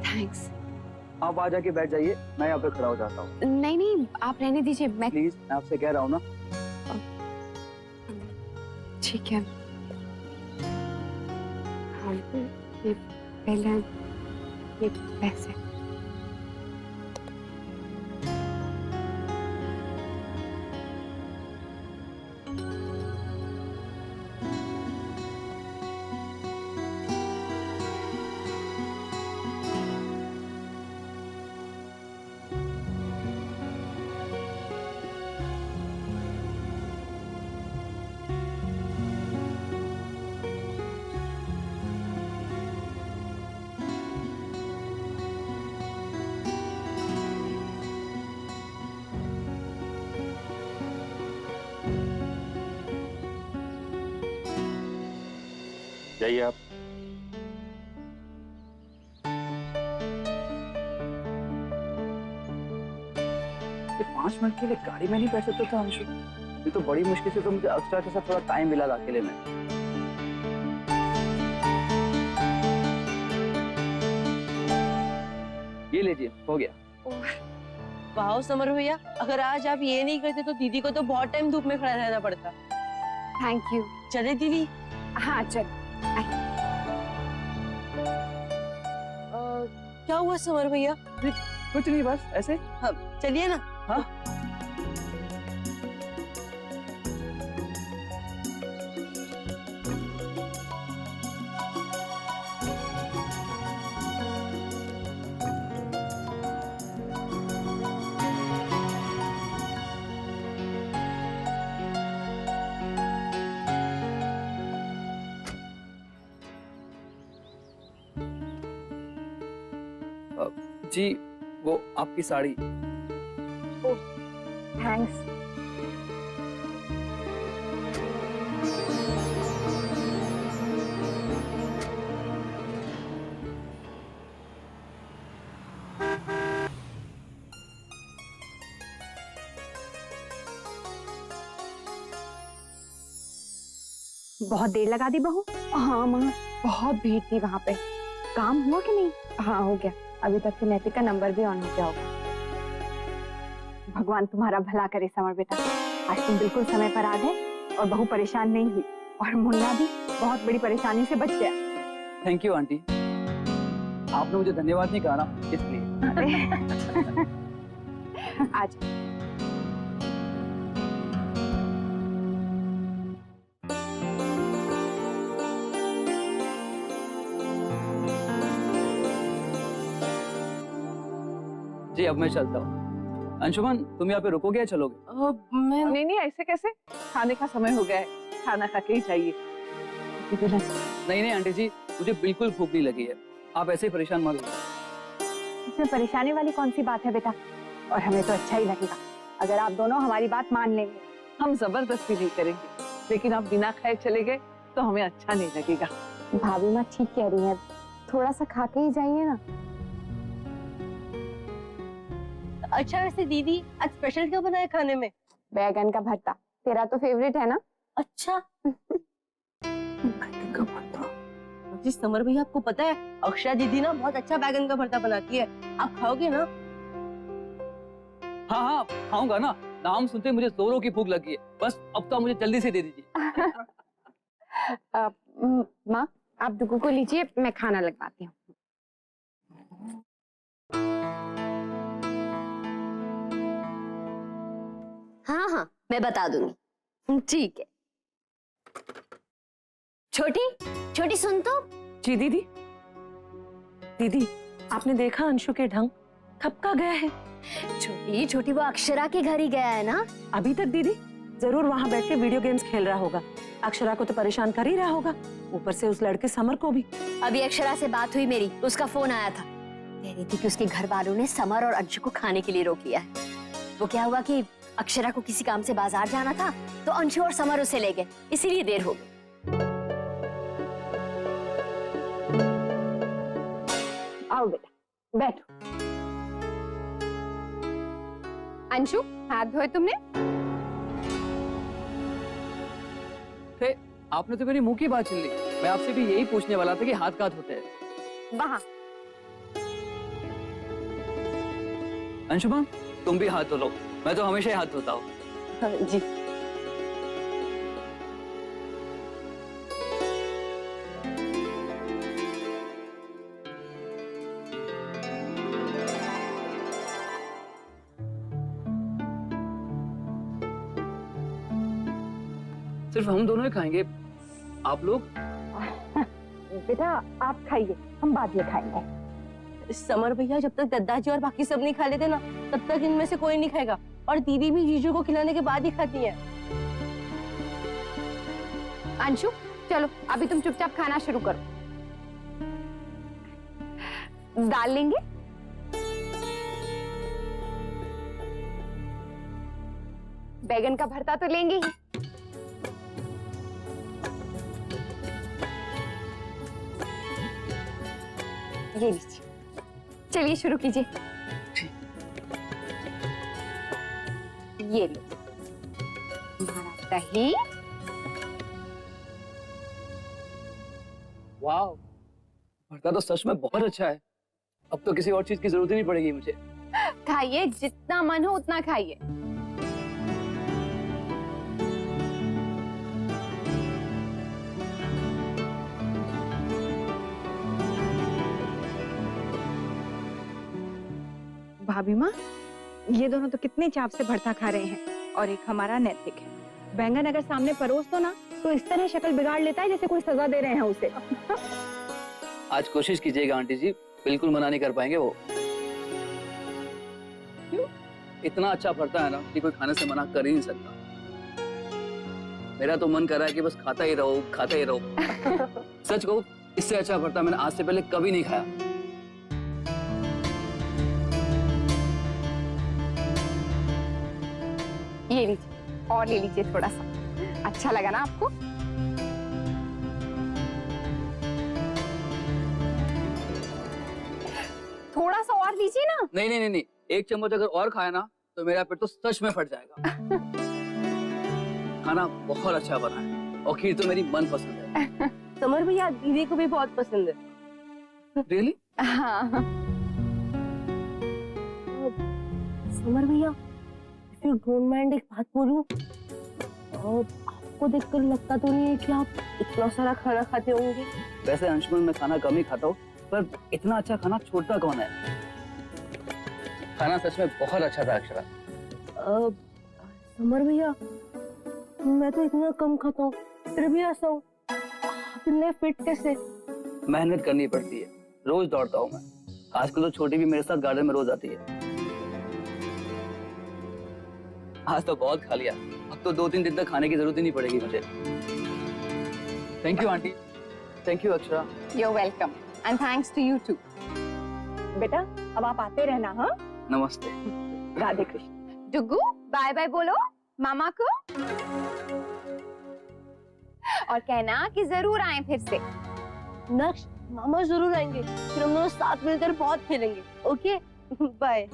Thanks. आप आ जाके बैठ जाइए, मैं यहाँ पे खड़ा हो जाता हूँ। नहीं नहीं, आप रहने दीजिए, मैं। प्लीज, मैं आपसे कह रहा हूँ ना। ठीक है। हाँ, ये पहले ये पैसे। जाइए आप। ये 5 मिनट के लिए गाड़ी में नहीं बैठ सकता था अंशु? ये तो बड़ी मुश्किल से तो मुझे अक्षरा के साथ थोड़ा टाइम मिला था अकेले में। ये लीजिए, हो गया। वाह समर भैया, अगर आज आप ये नहीं करते तो दीदी को तो बहुत टाइम धूप में खड़ा रहना पड़ता। Thank you. चले दीदी? हाँ चल। क्या हुआ समर भैया? कुछ नहीं, बस ऐसे। हाँ चलिए ना। हाँ जी, वो आपकी साड़ी। ओह, थैंक्स। बहुत देर लगा दी बहू। हाँ माँ, बहुत भीड़ थी वहाँ पे। काम हुआ कि नहीं? हाँ हो गया। अभी तक तो नैतिक का नंबर भी ऑन हो गया होगा। भगवान तुम्हारा भला करे समर बेटा, आज तुम बिल्कुल समय पर आ गए और बहू परेशान नहीं हुई, और मुन्ना भी बहुत बड़ी परेशानी से बच गया। Thank you aunty. आपने मुझे धन्यवाद नहीं कहा ना, इसलिए। आज जी, अब मैं चलता हूँ। अंशुमन, तुम यहाँ पे रुकोगे या चलोगे? मैं नहीं, ऐसे कैसे? खाने का समय हो गया है, खाना खा के ही चाहिए। नहीं आंटी जी, मुझे बिल्कुल भूख नहीं लगी है। आप ऐसे ही परेशान मत हो। इसमें परेशानी वाली कौन सी बात है बेटा? और हमें तो अच्छा ही लगेगा अगर आप दोनों हमारी बात मान लेंगे। हम जबरदस्ती नहीं करेंगे, लेकिन आप बिना खाए चले गए तो हमें अच्छा नहीं लगेगा। भाभी माँ ठीक कह रही है, थोड़ा सा खा के ही जाइए ना। अच्छा वैसे दीदी आज स्पेशल क्या बनाया खाने में? बैगन का भरता, तेरा तो फेवरेट है ना? अच्छा। जी समर भैया, आपको पता है अक्षरा दीदी ना बहुत अच्छा बैगन का भरता बनाती है, आप खाओगे ना? हाँ खाऊंगा ना। नाम सुनते मुझे जोरों की भूख लगी है। बस अब तो मुझे जल्दी से दे दीजिए। माँ, आप दुगू को लीजिए, मैं खाना लगवाती हूँ। हाँ मैं बता दूंगी। ठीक है। छोटी सुन तो। जी दीदी। दीदी, आपने देखा अंशु के ढंग, कब का गया है? छोटी वो अक्षरा के घर ही गया है ना? अभी तक दीदी जरूर वहाँ बैठ के वीडियो गेम्स खेल रहा होगा। अक्षरा को तो परेशान कर ही रहा होगा, ऊपर से उस लड़के समर को भी। अभी अक्षरा से बात हुई मेरी, उसका फोन आया था, कह रही थी कि उसके घर वालों ने समर और अंशु को खाने के लिए रोक लिया है। वो क्या हुआ कि अक्षरा को किसी काम से बाजार जाना था, तो अंशु और समर उसे ले गए, इसीलिए देर हो गई। आओ बेटा, बैठो। अंशु, हाथ धोए तुमने? आपने तो मेरी मुंह की बात छीन ली। मैं आपसे भी यही पूछने वाला था कि हाथ कहाँ धोते हैं। वहाँ। अंशुमन तुम भी हाथ धो लो, मैं तो हमेशा ही हाथ धोता हूँ। हाँ जी। सिर्फ हम दोनों ही खाएंगे, आप लोग? बेटा आप खाइए, हम बाद में खाएंगे। समर भैया जब तक दादाजी और बाकी सब नहीं खा लेते ना, तब तक इनमें से कोई नहीं खाएगा। और दीदी भी जीजू को खिलाने के बाद ही खाती है। अंशु चलो अभी तुम चुपचाप खाना शुरू करो। दाल लेंगे? बैगन का भरता तो लेंगे ही। ये लीजिए, चलिए शुरू कीजिए। ये लो हमारा दही। वाह, भरता तो सच में बहुत अच्छा है। अब तो किसी और चीज की जरूरत ही नहीं पड़ेगी मुझे। खाइए, जितना मन हो उतना खाइए। भाभी माँ, ये दोनों तो कितने चाव से भरता खा रहे हैं और एक हमारा नैतिक है। बैंगन अगर सामने परोस दो ना तो इस तरह शक्ल बिगाड़ लेता है जैसे कोई सजा दे रहे हैं उसे। आज कोशिश कीजिएगा आंटी जी, बिल्कुल मना नहीं कर पाएंगे वो। क्यों? इतना अच्छा भरता है ना कि कोई खाने से मना कर ही नहीं सकता। मेरा तो मन कर रहा है कि बस खाता ही रहो, खाता ही रहो। सच कहूं, इससे अच्छा भरता मैंने आज से पहले कभी नहीं खाया। ये लीजिए और ले लीजिए थोड़ा सा। अच्छा लगा ना आपको? थोड़ा सा और लीजिए ना। नहीं नहीं नहीं नहीं, एक चम्मच अगर और खाया ना तो मेरा पेट तो सच में फट जाएगा। खाना बहुत अच्छा बना है और खीर तो मेरी मन पसंद है। समर भैया दीदी को भी बहुत पसंद है। रियली? हाँ। समर भैया if you don't mind एक बात बोलूं, और आपको देखकर लगता तो नहीं है कि आप इतना सारा खाना खाते होंगे। वैसे अंशुमन मैं खाना कम ही खाता हूँ, पर इतना अच्छा खाना छोड़ता कौन है। खाना सच में बहुत अच्छा था अक्षरा। समर भैया मैं तो इतना कम खाता हूँ फिर भी ऐसा हूँ। आप इतने फिट कैसे? मेहनत करनी पड़ती है, रोज दौड़ता हूँ मैं। आजकल तो छोटी भी मेरे साथ गार्डन में रोज आती है। आज तो बहुत खा लिया, अब तो 2-3 दिन तक खाने की जरूरत ही नहीं पड़ेगी मुझे। Thank you aunty. Thank you Akshara. You're welcome and thanks to you too. बेटा अब आप आते रहना। हाँ, नमस्ते। राधे कृष्ण। डुगू बाय बाय बोलो मामा को, और कहना कि जरूर आए फिर से। नेक्स्ट मामा जरूर आएंगे, फिर हम दोनों साथ मिलकर बहुत खेलेंगे। Okay bye.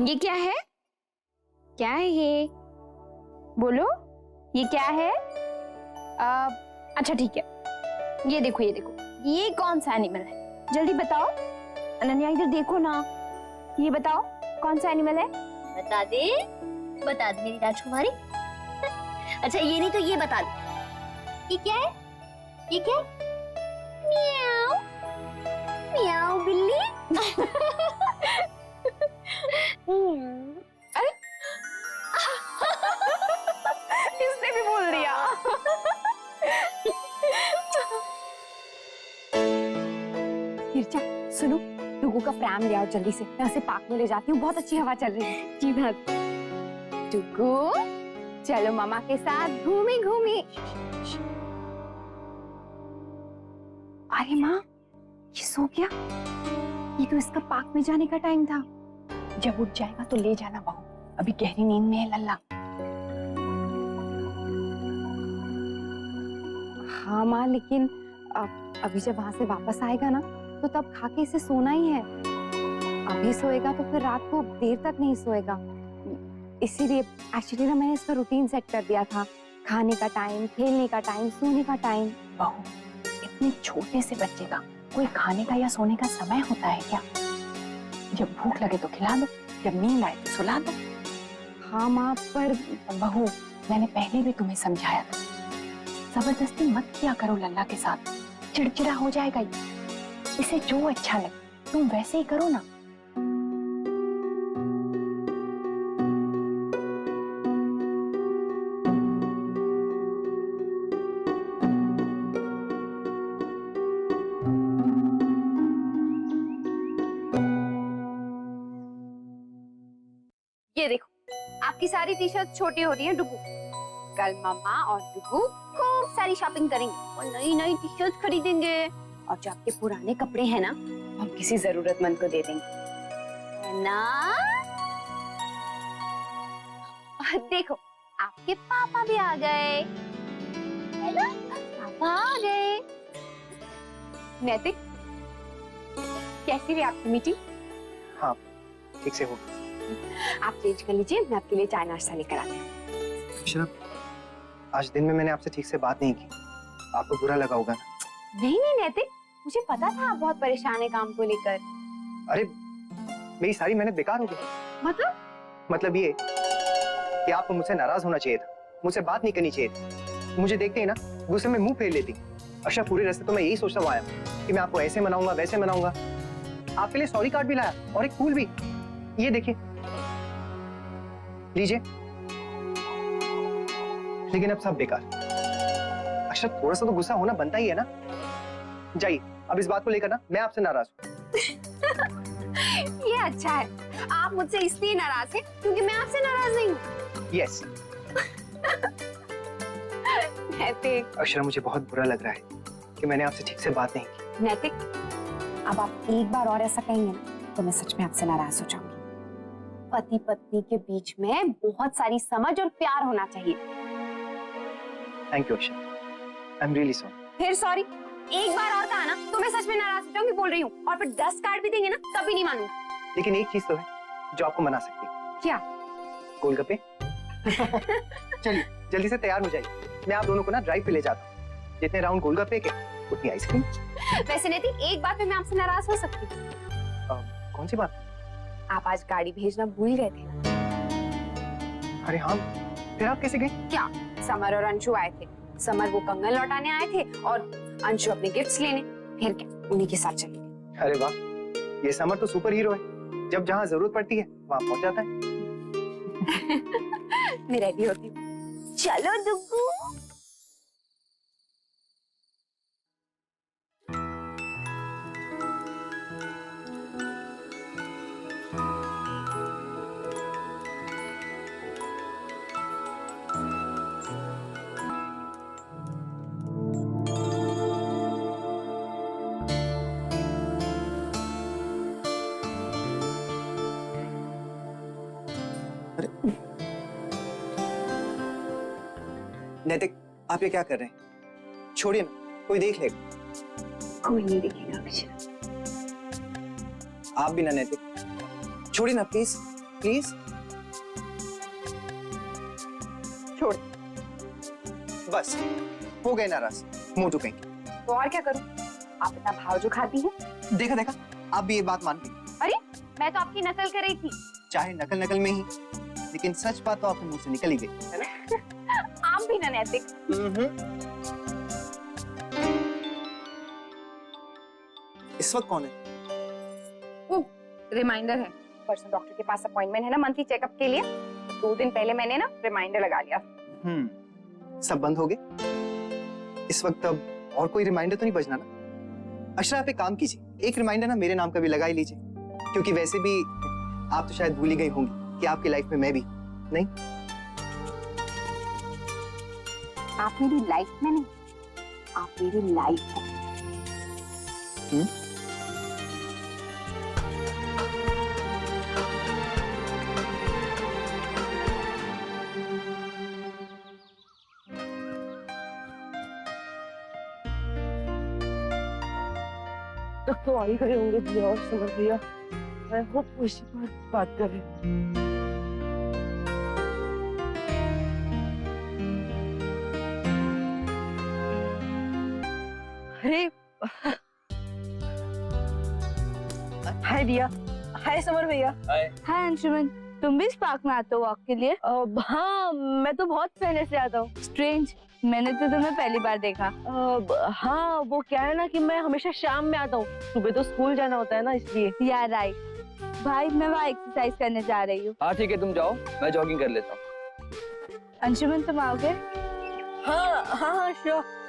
ये क्या है? क्या है ये? बोलो ये क्या है? अच्छा ठीक है, ये देखो ये देखो, ये कौन सा एनिमल है? जल्दी बताओ। अनन्या इधर देखो ना, ये बताओ कौन सा एनिमल है? बता दे मेरी राजकुमारी। अच्छा ये नहीं तो ये बता दे, ये क्या है? ये क्या है? म्याऊ म्याऊ बिल्ली। अरे इसने भी बोल दिया। तिरछा सुनो, डुगू का प्रैम ले आओ जल्दी से, मैं उसे पार्क में ले जाती हूँ, बहुत अच्छी हवा चल रही है। जी बात। डुगू चलो मामा के साथ घूमी घूमी। अरे माँ ये सो गया, ये तो इसका पार्क में जाने का टाइम था। जब उठ जाएगा तो ले जाना बहू, अभी गहरी नींद में है लल्ला। हाँ माँ, लेकिन अभी जब वहां से वापस आएगा ना तो तब खा के इसे सोना ही है। अभी सोएगा तो फिर रात को देर तक नहीं सोएगा। इसीलिए एक्चुअली ना मैंने इसका रूटीन सेट कर दिया था खाने का टाइम, खेलने का टाइम, सोने का टाइम। बहू, इतने छोटे से बच्चे का कोई खाने का या सोने का समय होता है क्या? जब भूख लगे तो खिला दो, जब नींद आए तो सुला दो। हाँ माँ, पर बहू, मैंने पहले भी तुम्हें समझाया था, जबरदस्ती मत किया करो लल्ला के साथ, चिड़चिड़ा हो जाएगा ये। इसे जो अच्छा लगे तुम वैसे ही करो ना। ये देखो, आपकी सारी टी शर्ट छोटी हो रही है डुगू। कल मामा और डुगू खूब सारी शॉपिंग करेंगे और नई नई टी शर्ट खरीदेंगे, और जो आपके पुराने कपड़े हैं ना, हम किसी जरूरतमंद को दे देंगे, है ना? और देखो, आपके पापा भी आ गए, है ना? पापा आ गए। नैतिक, कैसी रही आपकी मीटिंग? हाँ, ठीक से हो। आप चेंज कर लीजिए, मैं आपके लिए चाय नाश्ता लेकर आती हूँ। अक्षरा, आज दिन में मैंने आपसे ठीक से बात नहीं की, आपको बुरा लगा होगा ना? नहीं नहीं नैतिक, मुझे पता था आप बहुत परेशान है काम को लेकर। अरे, मेरी सारी मेहनत बेकार हो गई। मतलब ये कि आपको मुझसे नाराज होना चाहिए था, मुझसे बात नहीं करनी चाहिए थी। मुझे देखते ही ना गुस्से में मुंह फेर लेती। अच्छा, पूरे रास्ते तो मैं यही सोचता हुआ आया कि मैं आपको ऐसे मनाऊंगा, वैसे मनाऊंगा। आपके लिए सॉरी कार्ड भी लाया और एक फूल भी। ये देखिए, लीजिए। लेकिन अब सब बेकार। अच्छा, थोड़ा सा तो गुस्सा होना बनता ही है ना। जाइए, अब इस बात को लेकर ना मैं आपसे नाराज हूँ। ये अच्छा है, आप मुझसे इसलिए नाराज हैं क्योंकि मैं आपसे नाराज नहीं हूँ। यस। नैतिक, अक्षरा, मुझे बहुत बुरा लग रहा है कि मैंने आपसे ठीक से बात नहीं की। नैतिक, अब आप एक बार और ऐसा कहेंगे ना तो मैं सच में आपसे नाराज हो जाऊंगी। पति पत्नी के बीच में बहुत सारी समझ और प्यार होना चाहिए। Thank you Akshara, I am really sorry. फिर सॉरी? एक बार और कहा ना तो मैं सच में नाराज हो जाऊंगी, बोल रही हूँ। और फिर 10 कार्ड भी देंगे ना तभी नहीं मानूंगी। लेकिन एक चीज तो है जो आपको मना सकती है। क्या? गोलगप्पे। चलिए, जल्दी से तैयार हो जाइए, मैं आप दोनों को ना ड्राइव पे ले जाता हूँ। जितने राउंड गोलगप्पे के उतनी आइसक्रीम। वैसे नैतिक, एक बात पे मैं आपसे नाराज हो सकती हूँ। कौन सी बात? आप आज गाड़ी भेजना भूल गए थे ना। अरे हाँ, फिर आप कैसे गए? क्या? समर और अंशु आए थे। समर वो कंगन लौटाने आए थे और अंशु अपने गिफ्ट्स लेने। फिर क्या, उन्हीं के साथ चले गए। अरे वाह, ये समर तो सुपर हीरो है, जब जहाँ जरूरत पड़ती है वहाँ पहुँच जाता है। मैं रेडी होती हूँ। चलो दुग्गू। नैतिक, आप ये क्या कर रहे हैं? छोड़िए ना, कोई देख लेगा। कोई नहीं देखेगा अक्षरा। आप भी ना नैतिक, छोड़िए ना प्लीज प्लीज। छोड़। बस हो गए नाराज, मुंह टूकेंगे। तो और क्या करूं? आप इतना भाव जो खाती हैं। देखा देखा, आप भी ये बात मान गई। अरे, मैं तो आपकी नकल कर रही थी। चाहे नकल नकल में ही, लेकिन सच बात तो आपके मुंह से निकल ही गई, है ना? आप भी ना नैतिक। इस वक्त कौन है? रिमाइंडर है, परसों डॉक्टर के पास अपॉइंटमेंट है ना मंथली चेकअप के लिए। 2 दिन पहले मैंने ना रिमाइंडर लगा लिया। सब बंद हो गए इस वक्त। अब और कोई रिमाइंडर तो नहीं बजना ना? अक्षरा, आप एक काम कीजिए, एक रिमाइंडर ना मेरे नाम का भी लगा ही लीजिए, क्योंकि वैसे भी आप तो शायद भूल ही गई होंगी कि आपकी लाइफ में मैं भी नहीं। आप मेरी लाइफ में नहीं, आप मेरी लाइफ है। तो आ ही गए होंगे भैया और समर भैया। मैं होप उसी पर बात करें। अरे हाय दिया, हाय समर भैया। हाय अंशुमन, तुम भी इस पार्क में आते हो वॉक के लिए? हाँ, मैं तो बहुत पहले से आता हूँ। स्ट्रेंज, मैंने तो तुम्हें पहली बार देखा। हाँ, वो क्या है ना कि मैं हमेशा शाम में आता हूँ, सुबह तो स्कूल जाना होता है ना, इसलिए। यार राइट। भाई मैं वहाँ एक्सरसाइज करने जा रही हूँ। हाँ ठीक है, तुम जाओ, मैं जॉगिंग कर लेता हूँ। अंशुमन तुम आओगे? हाँ हाँ हाँ श्योर।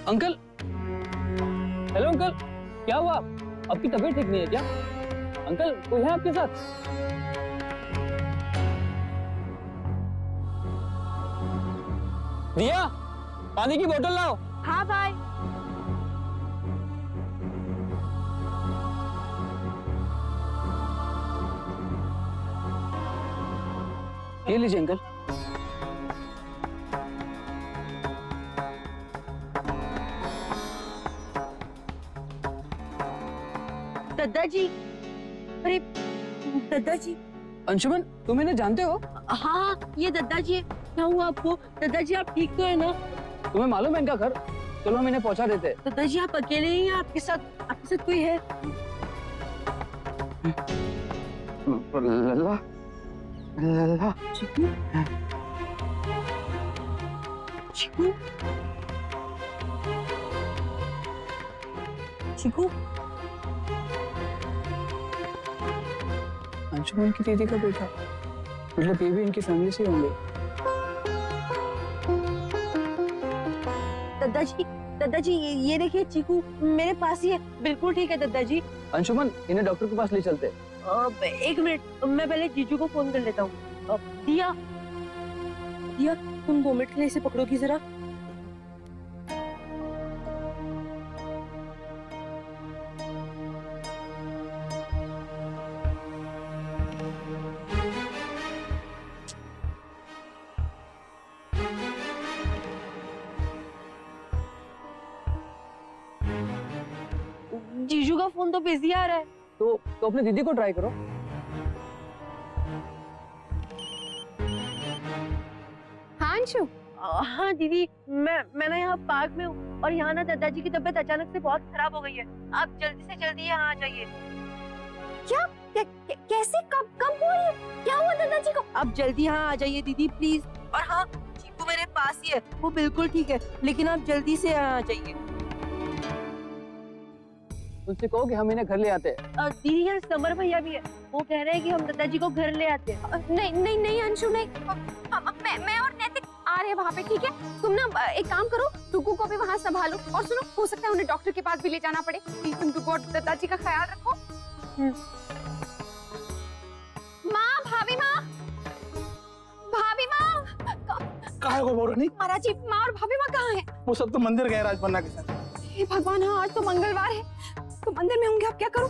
अंकल, हेलो अंकल, क्या हुआ? आपकी तबीयत ठीक नहीं है क्या? अंकल कोई है आपके साथ? दिया, पानी की बोतल लाओ। हाँ भाई। ये लीजिए अंकल। दादाजी, अरे दादाजी। अंशुमन, तुम इन्हें जानते हो? हाँ, ये दादाजी है। क्या हुआ आपको? दादाजी आप ठीक तो है ना? तुम्हें मालूम है इनका घर? चलो हम इन्हें पहुंचा देते। दादाजी आप अकेले ही हैं? आपके साथ कोई है? लल्ला, लल्ला। चिकू, चिकू, चिकू। अंशुमन की दीदी का बेटा, मतलब ये भी इनकी फैमिली से होंगे। दादाजी ये देखिए चीकू मेरे पास ही है, बिल्कुल ठीक है दादाजी। अंशुमन, इन्हें डॉक्टर के पास ले चलते। एक मिनट, मैं पहले जीजू को फोन कर लेता हूँ। दिया, दिया तुम 2 मिनट के लिए इसे पकड़ोगी जरा। जीजू का फोन तो बिजी आ रहा है। तो अपनी दीदी को ट्राई करो। हाँ अंशु। हाँ दीदी, मैं ना यहाँ पार्क में हूँ और यहाँ ना दादाजी की तबीयत अचानक से बहुत खराब हो गई है। आप जल्दी से जल्दी यहाँ आ जाइए। क्या? कैसे? कब हुआ ये? क्या हुआ दादाजी को? आप जल्दी यहाँ आ जाइए दीदी प्लीज। और हाँ, चीकू मेरे पास ही है, वो बिल्कुल ठीक है, लेकिन आप जल्दी से यहाँ आ जाइए। उनसे कहो कि हम इन्हें घर ले आते हैं। दीदी यहाँ समर भैया भी है, वो कह रहे हैं कि हम दादाजी को घर ले आते हैं। नहीं अंशु नहीं। मैं और नैतिक आ रहे हैं वहाँ पे, ठीक है? तुम ना एक काम करो, टुकू को भी वहाँ संभालो और सुनो, हो सकता है उन्हें डॉक्टर के पास भी ले जाना पड़े। प्लीज तुम टुकू और दादाजी का ख्याल रखो। माँ, भाभी माँ, भाभी माँ। कहाँ को बोल रही? महाराज जी, माँ और भाभी माँ कहाँ हैं? वो सब तो मंदिर गए राजपन्ना के साथ। हे भगवान, हाँ आज तो मंगलवार है, तो मंदिर में होंगे। अब क्या करूं?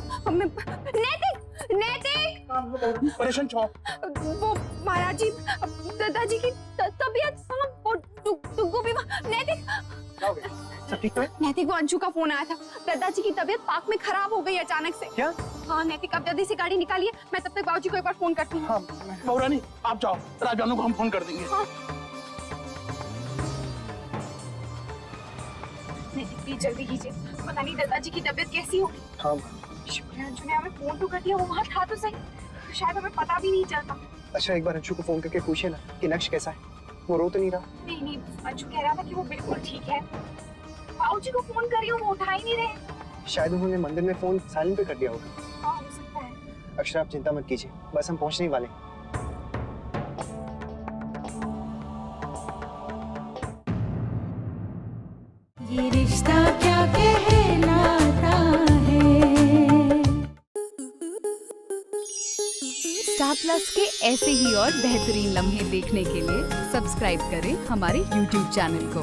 नैतिक परेशान छो। वो महाराज जी, दादाजी की तबीयत, वो टुकू भी। नैतिक, सब ठीक है? नैतिक वो अंशु का फोन आया था, दादाजी की तबीयत पार्क में खराब हो गई अचानक से। क्या? हाँ नैतिक, आप जल्दी से गाड़ी निकालिए, मैं तब तक बाबूजी को एक बार फोन करती हूँ। हाँ बहुरानी, आप जाओ, राजबानू को हम फोन कर देंगे। हाँ। नैतिक जल्दी कीजिए, पता नहीं दादाजी की तबीयत कैसी होगी। हाँ शुक्र है अंशु ने हमें फोन तो कर दिया, वो वहाँ था तो सही, तो शायद हमें पता भी नहीं चलता। अच्छा एक बार अंशु को फोन करके पूछे ना कि नक्श कैसा है, वो रो तो नहीं रहा? नहीं नहीं, अंशु कह रहा था कि वो बिल्कुल ठीक है। बाबूजी को फोन कर रही हूँ, वो उठा ही नहीं रहे। शायद उन्होंने मंदिर में फोन साइलेंट पे कर दिया होगा। हाँ हो सकता है। अक्षरा आप चिंता मत कीजिए, बस हम पहुंचने ही वाले हैं। ये रिश्ता क्या कहलाता है। स्टार प्लस के ऐसे ही और बेहतरीन लम्हे देखने के लिए सब्सक्राइब करें हमारे YouTube चैनल को।